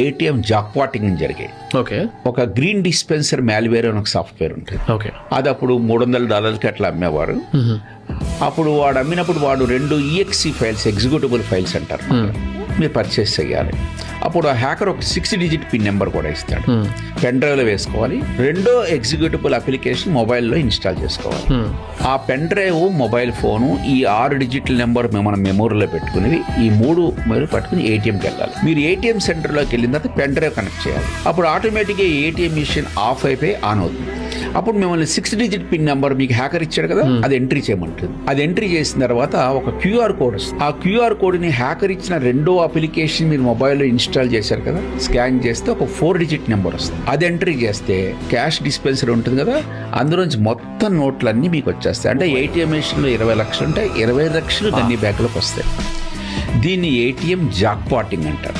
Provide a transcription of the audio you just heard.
ATM జాక్పాటింగ్ జరిగాయి. Okay. ఒక green dispenser malware అని ఒక సాఫ్ట్వేర్ ఉంటుంది. ఓకే. అది అప్పుడు $300 అట్లా అమ్మేవారు. అప్పుడు వాడు అమ్మినప్పుడు వాడు 2 EXE ఫైల్స్, ఎగ్జిక్యూటిబుల్ ఫైల్స్ అంటారు, మీరు పర్చేస్ చేయాలి. అప్పుడు ఆ హ్యాకర్ ఒక 6 డిజిట్ పిన్ నెంబర్ కూడా ఇస్తాడు. పెన్ డ్రైవ్లో వేసుకోవాలి. 2వ ఎగ్జిక్యూటిబుల్ అప్లికేషన్ మొబైల్లో ఇన్స్టాల్ చేసుకోవాలి. ఆ పెన్ డ్రైవ్, మొబైల్ ఫోను, ఈ 6 డిజిటల్ నెంబర్ మనం మెమోరీలో పెట్టుకునేవి, ఈ 3 మీరు పట్టుకుని ఏటీఎంకి వెళ్ళాలి. మీరు ఏటీఎం సెంటర్లోకి వెళ్ళిన తర్వాత పెన్ డ్రైవ్ కనెక్ట్ చేయాలి. అప్పుడు ఆటోమేటిక్గా ఏటీఎం మిషన్ ఆఫ్ అయిపోయి ఆన్ అవుతుంది. అప్పుడు మిమ్మల్ని 6 డిజిట్ పిన్ నెంబర్ మీకు హ్యాకర్ ఇచ్చాడు కదా, అది ఎంట్రీ చేయమంటుంది. అది ఎంట్రీ చేసిన తర్వాత ఒక QR కోడ్ వస్తుంది. ఆ QR కోడ్ని హ్యాకర్ ఇచ్చిన 2వ అప్లికేషన్ మీరు మొబైల్లో ఇన్స్టాల్ చేశారు కదా, స్కాన్ చేస్తే ఒక 4 డిజిట్ నెంబర్ వస్తుంది. అది ఎంట్రీ చేస్తే క్యాష్ డిస్పెన్సర్ ఉంటుంది కదా, అందులోంచి మొత్తం నోట్లన్నీ మీకు వచ్చేస్తాయి. అంటే ఏటీఎం మిషన్లో 20 లక్షలు ఉంటాయి, 20 లక్షలు గన్నీ బ్యాగ్లోకి వస్తాయి. దీన్ని ఏటీఎం జాక్పాటింగ్ అంటారు.